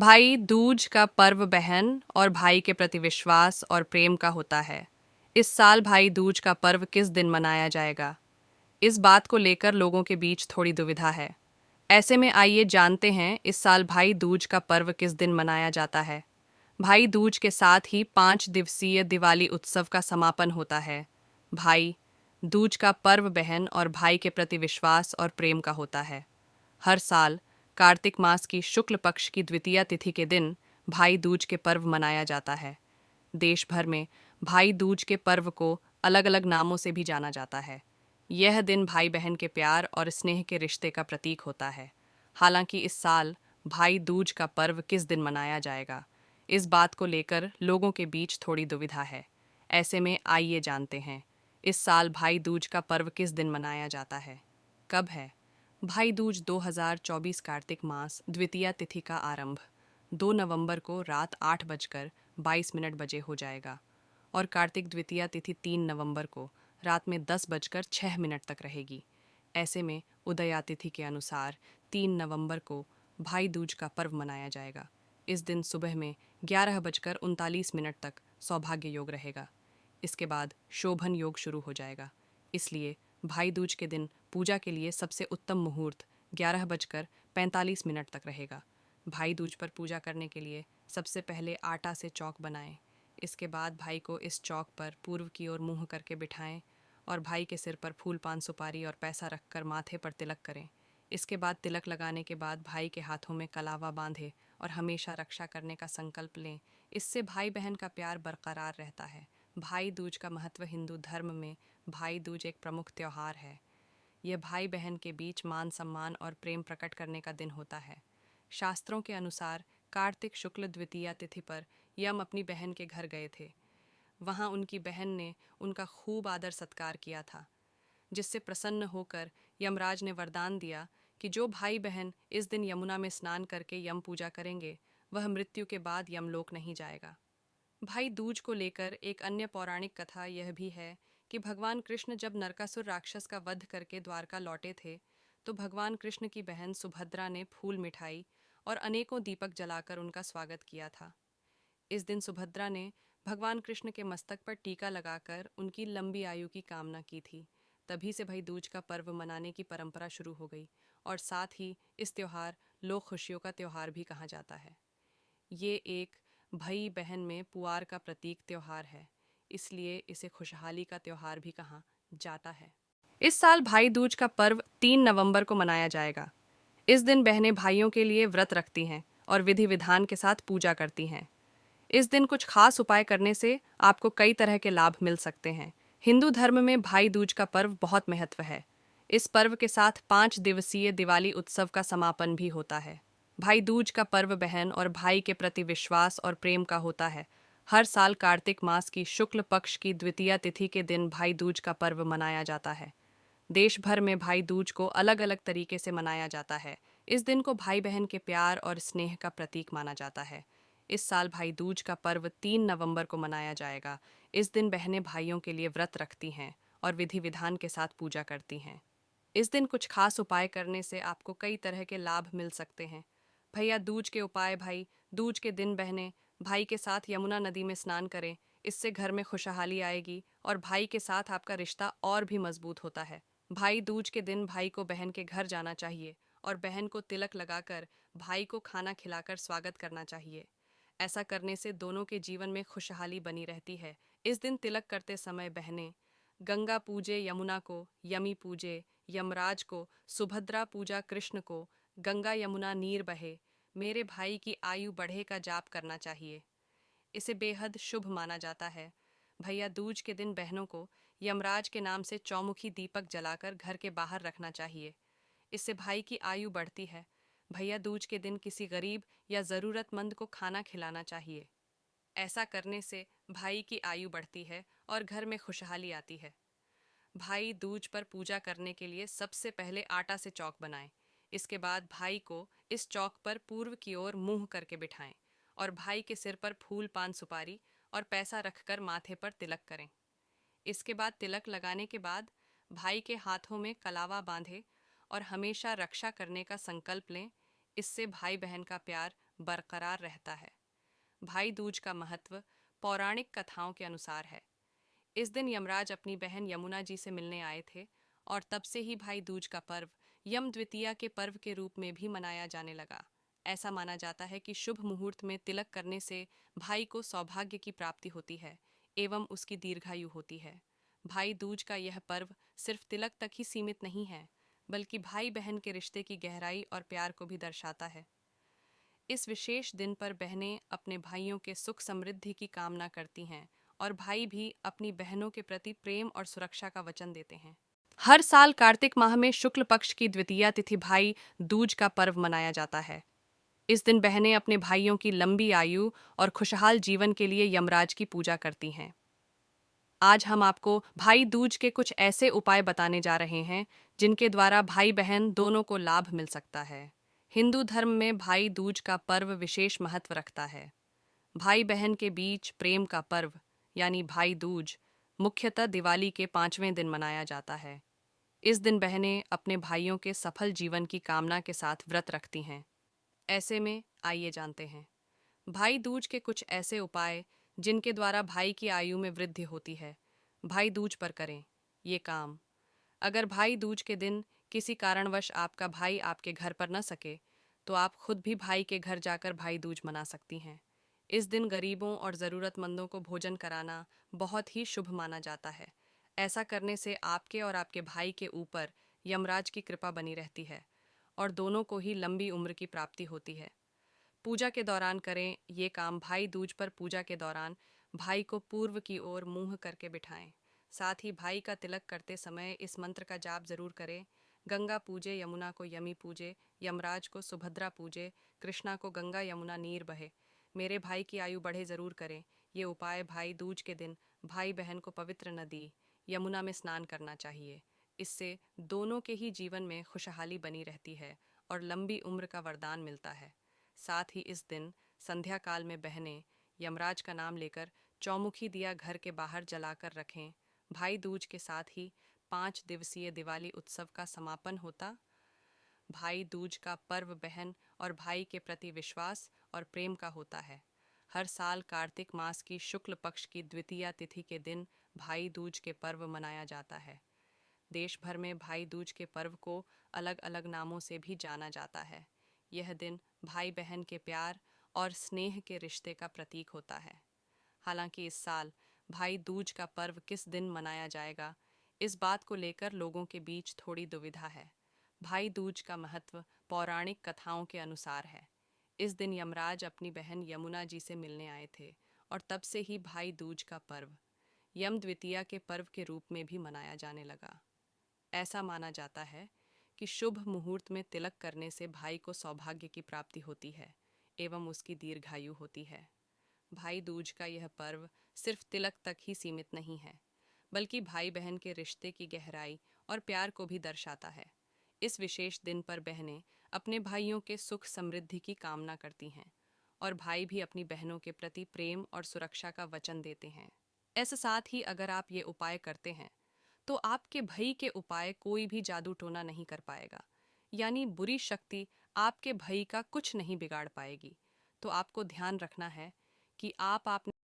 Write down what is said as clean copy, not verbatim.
भाई दूज का पर्व बहन और भाई के प्रति विश्वास और प्रेम का होता है। इस साल भाई दूज का पर्व किस दिन मनाया जाएगा? इस बात को लेकर लोगों के बीच थोड़ी दुविधा है। ऐसे में आइए जानते हैं इस साल भाई दूज का पर्व किस दिन मनाया जाता है। भाई दूज के साथ ही 5 दिवसीय दिवाली उत्सव का समापन होता है। भाई दूज का पर्व बहन और भाई के प्रति विश्वास और प्रेम का होता है। हर साल कार्तिक मास की शुक्ल पक्ष की द्वितीया तिथि के दिन भाई दूज के पर्व मनाया जाता है। देश भर में भाई दूज के पर्व को अलग अलग नामों से भी जाना जाता है। यह दिन भाई बहन के प्यार और स्नेह के रिश्ते का प्रतीक होता है। हालांकि इस साल भाई दूज का पर्व किस दिन मनाया जाएगा, इस बात को लेकर लोगों के बीच थोड़ी दुविधा है। ऐसे में आइए जानते हैं इस साल भाई दूज का पर्व किस दिन मनाया जाता है, कब है। भाई दूज 2024 कार्तिक मास द्वितीया तिथि का आरंभ 2 नवंबर को रात 8:22 बजे हो जाएगा और कार्तिक द्वितीया तिथि 3 नवंबर को रात में 10:06 तक रहेगी। ऐसे में उदया तिथि के अनुसार 3 नवंबर को भाई दूज का पर्व मनाया जाएगा। इस दिन सुबह में 11:39 तक सौभाग्य योग रहेगा। इसके बाद शोभन योग शुरू हो जाएगा। इसलिए भाई दूज के दिन पूजा के लिए सबसे उत्तम मुहूर्त 11:45 तक रहेगा। भाई दूज पर पूजा करने के लिए सबसे पहले आटा से चौक बनाएं। इसके बाद भाई को इस चौक पर पूर्व की ओर मुंह करके बिठाएं और भाई के सिर पर फूल पान सुपारी और पैसा रखकर माथे पर तिलक करें। इसके बाद तिलक लगाने के बाद भाई के हाथों में कलावा बांधे और हमेशा रक्षा करने का संकल्प लें। इससे भाई बहन का प्यार बरकरार रहता है। भाई दूज का महत्व हिंदू धर्म में भाई दूज एक प्रमुख त्योहार है। यह भाई बहन के बीच मान सम्मान और प्रेम प्रकट करने का दिन होता है। शास्त्रों के अनुसार कार्तिक शुक्ल द्वितीया तिथि पर यम अपनी बहन के घर गए थे। वहां उनकी बहन ने उनका खूब आदर सत्कार किया था, जिससे प्रसन्न होकर यमराज ने वरदान दिया कि जो भाई बहन इस दिन यमुना में स्नान करके यम पूजा करेंगे वह मृत्यु के बाद यमलोक नहीं जाएगा। भाई दूज को लेकर एक अन्य पौराणिक कथा यह भी है कि भगवान कृष्ण जब नरकासुर राक्षस का वध करके द्वारका लौटे थे तो भगवान कृष्ण की बहन सुभद्रा ने फूल मिठाई और अनेकों दीपक जलाकर उनका स्वागत किया था। इस दिन सुभद्रा ने भगवान कृष्ण के मस्तक पर टीका लगाकर उनकी लंबी आयु की कामना की थी। तभी से भाई दूज का पर्व मनाने की परंपरा शुरू हो गई और साथ ही इस त्योहार लोक खुशियों का त्योहार भी कहा जाता है। ये एक भाई बहन में पुआर का प्रतीक त्योहार है, इसलिए इसे खुशहाली का त्योहार भी कहा जाता है। इस साल भाई दूज का पर्व 3 नवंबर को मनाया जाएगा। इस दिन बहनें भाइयों के लिए व्रत रखती हैं और विधि विधान के साथ पूजा करती हैं। इस दिन कुछ खास उपाय करने से आपको कई तरह के लाभ मिल सकते हैं। हिंदू धर्म में भाई दूज का पर्व बहुत महत्व है। इस पर्व के साथ 5 दिवसीय दिवाली उत्सव का समापन भी होता है। भाई दूज का पर्व बहन और भाई के प्रति विश्वास और प्रेम का होता है। हर साल कार्तिक मास की शुक्ल पक्ष की द्वितीया तिथि के दिन भाई दूज का पर्व मनाया जाता है। देश भर में भाई दूज को अलग अलग तरीके से मनाया जाता है। इस दिन को भाई बहन के प्यार और स्नेह का प्रतीक माना जाता है। इस साल भाई दूज का पर्व 3 नवंबर को मनाया जाएगा। इस दिन बहनें भाइयों के लिए व्रत रखती हैं और विधि विधान के साथ पूजा करती हैं। इस दिन कुछ खास उपाय करने से आपको कई तरह के लाभ मिल सकते हैं। भैया दूज के उपाय। भाई दूज के दिन बहनें भाई के साथ यमुना नदी में स्नान करें। इससे घर में खुशहाली आएगी और भाई के साथ आपका रिश्ता और भी मजबूत होता है। भाई दूज के दिन भाई को बहन के घर जाना चाहिए और बहन को तिलक लगाकर भाई को खाना खिलाकर स्वागत करना चाहिए। ऐसा करने से दोनों के जीवन में खुशहाली बनी रहती है। इस दिन तिलक करते समय बहनें गंगा पूजे यमुना को, यमी पूजे यमराज को, सुभद्रा पूजा कृष्ण को, गंगा यमुना नीर बहे, मेरे भाई की आयु बढ़े का जाप करना चाहिए। इसे बेहद शुभ माना जाता है। भैया दूज के दिन बहनों को यमराज के नाम से चौमुखी दीपक जलाकर घर के बाहर रखना चाहिए। इससे भाई की आयु बढ़ती है। भैया दूज के दिन किसी गरीब या ज़रूरतमंद को खाना खिलाना चाहिए। ऐसा करने से भाई की आयु बढ़ती है और घर में खुशहाली आती है। भाई दूज पर पूजा करने के लिए सबसे पहले आटा से चौक बनाएं। इसके बाद भाई को इस चौक पर पूर्व की ओर मुंह करके बिठाएं और भाई के सिर पर फूल पान सुपारी और पैसा रखकर माथे पर तिलक करें। इसके बाद तिलक लगाने के बाद भाई के हाथों में कलावा बांधे और हमेशा रक्षा करने का संकल्प लें। इससे भाई बहन का प्यार बरकरार रहता है। भाई दूज का महत्व पौराणिक कथाओं के अनुसार है। इस दिन यमराज अपनी बहन यमुना जी से मिलने आए थे और तब से ही भाई दूज का पर्व यम द्वितीया के पर्व के रूप में भी मनाया जाने लगा। ऐसा माना जाता है कि शुभ मुहूर्त में तिलक करने से भाई को सौभाग्य की प्राप्ति होती है एवं उसकी दीर्घायु होती है। भाई दूज का यह पर्व सिर्फ तिलक तक ही सीमित नहीं है, बल्कि भाई बहन के रिश्ते की गहराई और प्यार को भी दर्शाता है। इस विशेष दिन पर बहनें अपने भाइयों के सुख समृद्धि की कामना करती हैं और भाई भी अपनी बहनों के प्रति प्रेम और सुरक्षा का वचन देते हैं। हर साल कार्तिक माह में शुक्ल पक्ष की द्वितीया तिथि भाई दूज का पर्व मनाया जाता है। इस दिन बहनें अपने भाइयों की लंबी आयु और खुशहाल जीवन के लिए यमराज की पूजा करती हैं। आज हम आपको भाई दूज के कुछ ऐसे उपाय बताने जा रहे हैं जिनके द्वारा भाई बहन दोनों को लाभ मिल सकता है। हिंदू धर्म में भाई दूज का पर्व विशेष महत्व रखता है। भाई बहन के बीच प्रेम का पर्व यानी भाई दूज मुख्यतः दिवाली के 5वें दिन मनाया जाता है। इस दिन बहनें अपने भाइयों के सफल जीवन की कामना के साथ व्रत रखती हैं। ऐसे में आइए जानते हैं भाई दूज के कुछ ऐसे उपाय जिनके द्वारा भाई की आयु में वृद्धि होती है। भाई दूज पर करें ये काम। अगर भाई दूज के दिन किसी कारणवश आपका भाई आपके घर पर न सके, तो आप खुद भी भाई के घर जाकर भाई दूज मना सकती हैं। इस दिन गरीबों और ज़रूरतमंदों को भोजन कराना बहुत ही शुभ माना जाता है। ऐसा करने से आपके और आपके भाई के ऊपर यमराज की कृपा बनी रहती है और दोनों को ही लंबी उम्र की प्राप्ति होती है। पूजा के दौरान करें ये काम। भाई दूज पर पूजा के दौरान भाई को पूर्व की ओर मुंह करके बिठाएं। साथ ही भाई का तिलक करते समय इस मंत्र का जाप जरूर करें। गंगा पूजे यमुना को यमी पूजे, यमराज को सुभद्रा पूजे, कृष्णा को गंगा यमुना नीर बहे। मेरे भाई की आयु बढ़े जरूर करें। ये उपाय भाई दूज के दिन भाई बहन को पवित्र नदी यमुना में स्नान करना चाहिए। इससे दोनों के ही जीवन में खुशहाली बनी रहती है और लंबी उम्र का वरदान मिलता है। साथ ही इस दिन संध्या काल में बहनें यमराज का नाम लेकर चौमुखी दिया घर के बाहर जलाकर रखें। भाई दूज के साथ ही 5 दिवसीय दिवाली उत्सव का समापन होता। भाई दूज का पर्व बहन और भाई के प्रति विश्वास और प्रेम का होता है। हर साल कार्तिक मास की शुक्ल पक्ष की द्वितीया तिथि के दिन भाई दूज के पर्व मनाया जाता है। देश भर में भाई दूज के पर्व को अलग अलग नामों से भी जाना जाता है। यह दिन भाई बहन के प्यार और स्नेह के रिश्ते का प्रतीक होता है। हालांकि इस साल भाई दूज का पर्व किस दिन मनाया जाएगा, इस बात को लेकर लोगों के बीच थोड़ी दुविधा है। भाई दूज का महत्व पौराणिक कथाओं के अनुसार है। इस दिन यमराज अपनी बहन यमुना जी से मिलने आए थे और तब से ही भाई दूज का पर्व यम द्वितीया के पर्व के रूप में भी मनाया जाने लगा। ऐसा माना जाता है कि शुभ मुहूर्त में तिलक करने से भाई को सौभाग्य की प्राप्ति होती है एवं उसकी दीर्घायु होती है। भाई दूज का यह पर्व सिर्फ तिलक तक ही सीमित नहीं है, बल्कि भाई बहन के रिश्ते की गहराई और प्यार को भी दर्शाता है। इस विशेष दिन पर बहनें अपने भाइयों के सुख समृद्धि की कामना करती हैं और भाई भी अपनी बहनों के प्रति प्रेम और सुरक्षा का वचन देते हैं। ऐसे साथ ही अगर आप ये उपाय करते हैं तो आपके भई के उपाय कोई भी जादू टोना नहीं कर पाएगा, यानी बुरी शक्ति आपके भई का कुछ नहीं बिगाड़ पाएगी। तो आपको ध्यान रखना है कि आप